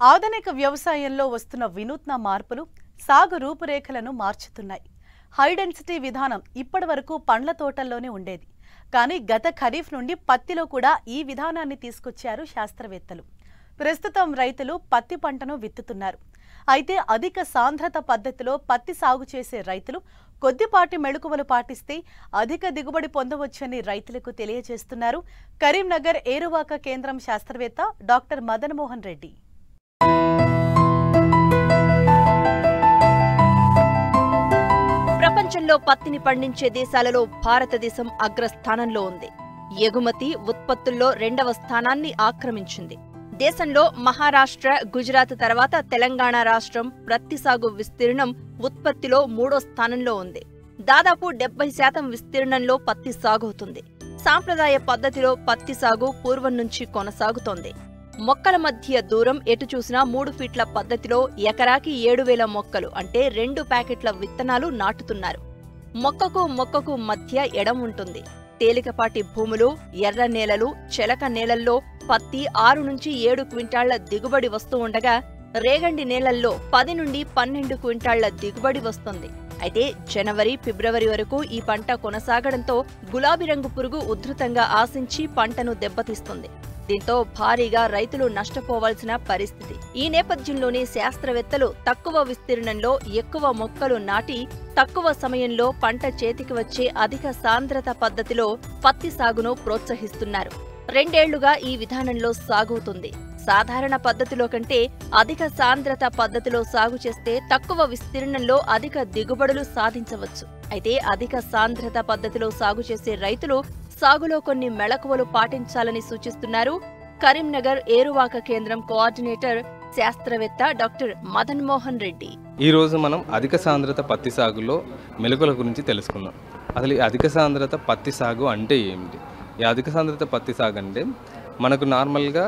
ఆధునిక వ్యవసాయంలో వస్తున్న వినూత్న మార్పులు సాగు రూపురేఖలను మార్చుతున్నాయి. హై డెన్సిటీ విధానం ఇప్పటివరకు పండ్ల తోటల్లోనే ఉండేది. కానీ గత ఖరీఫ్ నుండి పత్తిలో కూడా ఈ విధానాన్ని తీసుకొచ్చారు శాస్త్రవేత్తలు. ప్రస్తుతం రైతులు పత్తి పంటను విత్తుతున్నారు. అయితే అధిక సాంద్రత పద్ధతిలో పత్తి సాగు చేసే రైతులు కొద్దిపాటి మెళకువలు పాటిస్తే అధిక దిగుబడి పొందవచ్చని రైతులకు తెలియజేస్తున్నారు కరీంనగర్ ఏరువాక కేంద్రం శాస్త్రవేత్త డాక్టర్ మదన్ మోహన్ రెడ్డి. ప్రపంచంలో పత్తిని పండించే దేశాలలో భారతదేశం అగ్రస్థానంలో ఉంది. ఎగుమతి ఉత్పత్తుల్లో 2వ స్థానాన్ని ఆక్రమించింది. దేశంలో మహారాష్ట్ర, గుజరాత్ తర్వాత తెలంగాణ రాష్ట్రం పత్తి సాగు విస్తీర్ణం ఉత్పత్తిలో 3వ స్థానంలో ఉంది. దాదాపు 70% విస్తీర్ణంలో పత్తి సాగవుతుంది. సాంప్రదాయ పద్ధతిలో పత్తి సాగు పూర్వం నుంచి కొనసాగుతోంది. మొక్కల మధ్య దూరం ఎటు చూసినా 3 ఫీట్ల పద్ధతిలో ఎకరాకి 7,000 మొక్కలు అంటే 2 ప్యాకెట్ల విత్తనాలు నాటుతున్నారు. మొక్కకు మొక్కకు మధ్య ఎడం ఉంటుంది. తేలికపాటి భూములు, ఎర్ర నేలలు, చెలక నేలల్లో పత్తి 6 నుంచి 7 క్వింటాళ్ల దిగుబడి వస్తూ ఉండగా రేగండి నేలల్లో 10 నుండి 12 క్వింటాళ్ల దిగుబడి వస్తుంది. అయితే జనవరి, ఫిబ్రవరి వరకు ఈ పంట కొనసాగడంతో గులాబీ రంగు పురుగు ఉధృతంగా ఆశించి పంటను దెబ్బతీస్తుంది. దీంతో భారీగా రైతులు నష్టపోవాల్సిన పరిస్థితి. ఈ నేపథ్యంలోనే శాస్త్రవేత్తలు తక్కువ విస్తీర్ణంలో ఎక్కువ మొక్కలు నాటి తక్కువ సమయంలో పంట చేతికి వచ్చే అధిక సాంద్రత పద్ధతిలో పత్తి సాగును ప్రోత్సహిస్తున్నారు. 2 ఏళ్లుగా ఈ విధానంలో సాగుతుంది. సాధారణ పద్ధతిలో కంటే అధిక సాంద్రత పద్ధతిలో సాగు చేస్తే తక్కువ విస్తీర్ణంలో అధిక దిగుబడులు సాధించవచ్చు. అయితే అధిక సాంద్రత పద్ధతిలో సాగు చేసే రైతులు సాగులో కొన్ని మెళకువలు పాటించాలని సూచిస్తున్నారు కరీంనగర్ ఏరువాక కేంద్రం కోఆర్డినేటర్ శాస్త్రవేత్త డాక్టర్ మదన్ మోహన్ రెడ్డి. ఈ రోజు మనం అధిక సాంద్రత పత్తి సాగులో మెళకువల గురించి తెలుసుకుందాం. అసలు ఈ అధిక సాంద్రత పత్తి సాగు అంటే ఏమిటి? ఈ అధిక సాంద్రత పత్తి సాగు అంటే మనకు నార్మల్గా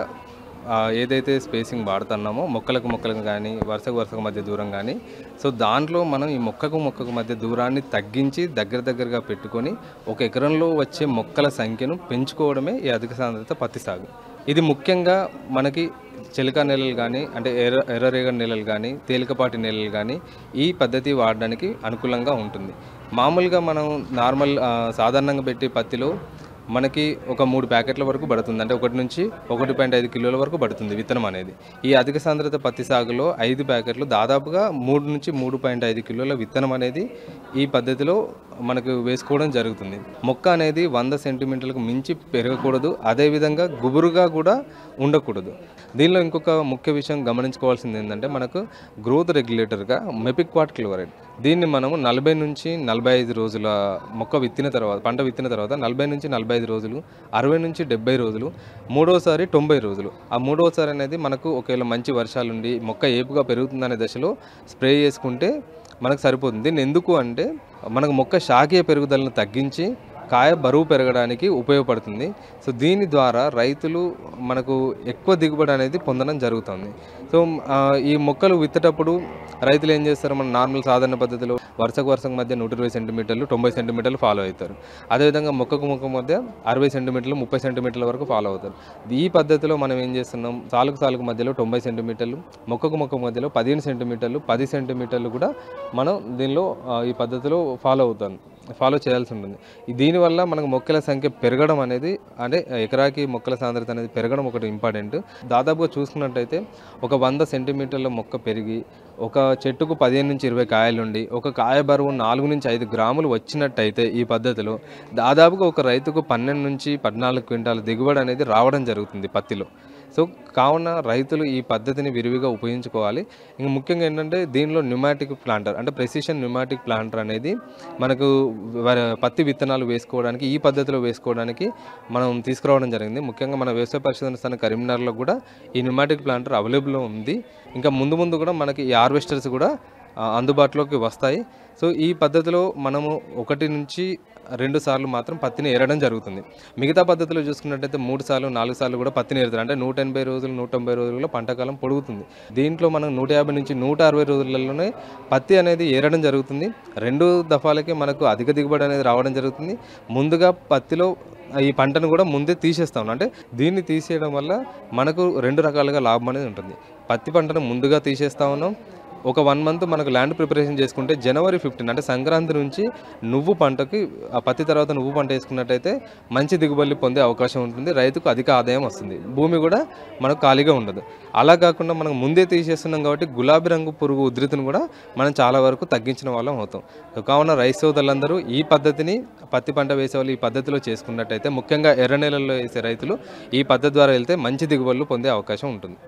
ఏదైతే స్పేసింగ్ వాడుతున్నామో మొక్కలకు కానీ వరుసకు మధ్య దూరం కానీ, సో దాంట్లో మనం ఈ మొక్కకు మధ్య దూరాన్ని తగ్గించి దగ్గరగా పెట్టుకొని 1 ఎకరంలో వచ్చే మొక్కల సంఖ్యను పెంచుకోవడమే ఈ అధిక సాంద్రత పత్తి సాగు. ఇది ముఖ్యంగా మనకి చెలక నేలలు కానీ అంటే ఎర్రరేగడి నేలలు కానీ తేలికపాటి నేలలు కానీ ఈ పద్ధతి వాడడానికి అనుకూలంగా ఉంటుంది. మామూలుగా మనం నార్మల్ సాధారణంగా పెట్టే పత్తిలో మనకి ఒక 3 ప్యాకెట్ల వరకు పడుతుంది. అంటే 1 నుంచి 1.5 కిలోల వరకు పడుతుంది విత్తనం అనేది. ఈ అధిక సాంద్రత పత్తి సాగులో 5 ప్యాకెట్లు దాదాపుగా 3 నుంచి 3.5 కిలోల విత్తనం అనేది ఈ పద్ధతిలో మనకు వేసుకోవడం జరుగుతుంది. మొక్క అనేది 100 సెంటీమీటర్లకు మించి పెరగకూడదు, అదేవిధంగా గుబురుగా కూడా ఉండకూడదు. దీనిలో ఇంకొక ముఖ్య విషయం గమనించుకోవాల్సింది ఏంటంటే మనకు గ్రోత్ రెగ్యులేటర్గా మెపిక్వాట్ క్లోరైడ్, దీన్ని మనము 40 నుంచి 45 రోజుల మొక్క పంట విత్తిన తర్వాత 40 నుంచి 45 రోజులు, 60 నుంచి 70 రోజులు, 3వసారి 90 రోజులు. ఆ 3వసారి అనేది మనకు ఒకవేళ మంచి వర్షాలుండి మొక్క ఏపుగా పెరుగుతుందనే దశలో స్ప్రే చేసుకుంటే మనకు సరిపోతుంది. దీన్ని ఎందుకు అంటే మనకు మొక్క శాఖీయ పెరుగుదలను తగ్గించి కాయ బరువు పెరగడానికి ఉపయోగపడుతుంది. సో దీని ద్వారా రైతులు మనకు ఎక్కువ దిగుబడి అనేది పొందడం జరుగుతుంది. సో ఈ మొక్కలు విత్తేటప్పుడు రైతులు ఏం చేస్తారు, మన నార్మల్ సాధారణ పద్ధతిలో వరుసకు మధ్య 120 సెంటీమీటర్లు 90 సెంటీమీటర్లు ఫాలో అవుతారు. అదేవిధంగా మొక్క మధ్య 60 సెంటీమీటర్లు 30 సెంటీమీటర్ల వరకు ఫాలో అవుతారు. ఈ పద్ధతిలో మనం ఏం చేస్తున్నాం, సాలుకు మధ్యలో 90 సెంటీమీటర్లు, మొక్క మధ్యలో 15 సెంటీమీటర్లు 10 సెంటీమీటర్లు కూడా మనం దీనిలో ఈ పద్ధతిలో ఫాలో చేయాల్సి ఉంటుంది. దీనివల్ల మనకు మొక్కల సంఖ్య పెరగడం అనేది అంటే ఎకరాకి మొక్కల సాంద్రత అనేది పెరగడం ఒకటి ఇంపార్టెంట్. దాదాపుగా చూసుకున్నట్టయితే ఒక 100 సెంటీమీటర్ల మొక్క పెరిగి ఒక చెట్టుకు 15 నుంచి 20 కాయలుండి ఒక కాయ బరువు 4 నుంచి 5 గ్రాములు వచ్చినట్టయితే ఈ పద్ధతిలో దాదాపుగా ఒక రైతుకు 12 నుంచి 14 క్వింటాల దిగుబడి అనేది రావడం జరుగుతుంది పత్తిలో. సో కావున రైతులు ఈ పద్ధతిని విరివిగా ఉపయోగించుకోవాలి. ఇంకా ముఖ్యంగా ఏంటంటే దీనిలో న్యూమాటిక్ ప్లాంటర్ అంటే ప్రెసిషన్ న్యూమాటిక్ ప్లాంటర్ అనేది మనకు పత్తి విత్తనాలు వేసుకోవడానికి ఈ పద్ధతిలో వేసుకోవడానికి మనం తీసుకురావడం జరిగింది. ముఖ్యంగా మన వ్యవసాయ పరిశోధన స్థానం కరీంనగర్లో కూడా ఈ న్యూమాటిక్ ప్లాంటర్ అవైలబుల్లో ఉంది. ఇంకా ముందు కూడా మనకి ఈ హార్వెస్టర్స్ కూడా అందుబాటులోకి వస్తాయి. సో ఈ పద్ధతిలో మనము 1 నుంచి 2 సార్లు మాత్రం పత్తిని ఏరడం జరుగుతుంది. మిగతా పద్ధతిలో చూసుకున్నట్టయితే 3 సార్లు 4 సార్లు కూడా పత్తిని ఏరుతారు. అంటే 180 రోజులు 190 రోజుల్లో పంటకాలం పొడుగుతుంది. దీంట్లో మనం 150 నుంచి 160 రోజులలోనే పత్తి అనేది ఏరడం జరుగుతుంది. 2 దఫాలకే మనకు అధిక దిగుబడి అనేది రావడం జరుగుతుంది. ముందుగా పత్తిలో ఈ పంటను కూడా ముందే తీసేస్తాం. అంటే దీన్ని తీసేయడం వల్ల మనకు 2 రకాలుగా లాభం అనేది ఉంటుంది. పత్తి పంటను ముందుగా తీసేస్తా ఉన్నాం. ఒక 1 మంత్ మనకు ల్యాండ్ ప్రిపరేషన్ చేసుకుంటే జనవరి 15 అంటే సంక్రాంతి నుంచి నువ్వు పంటకి ఆ పత్తి తర్వాత నువ్వు పంట వేసుకున్నట్టయితే మంచి దిగుబడి పొందే అవకాశం ఉంటుంది. రైతుకు అధిక ఆదాయం వస్తుంది. భూమి కూడా మనకు ఖాళీగా ఉండదు. అలా కాకుండా మనం ముందే తీసేస్తున్నాం కాబట్టి గులాబీ రంగు పురుగు ఉధృతిని కూడా మనం చాలా వరకు తగ్గించిన వాళ్ళం అవుతాం. కావున రైతు సోదరులందరూ ఈ పద్ధతిని పత్తి పంట వేసేవాళ్ళు ఈ పద్ధతిలో చేసుకున్నట్టయితే ముఖ్యంగా ఎర్ర నేలల్లో వేసే రైతులు ఈ పద్ధతి ద్వారా వెళ్తే మంచి దిగుబడులు పొందే అవకాశం ఉంటుంది.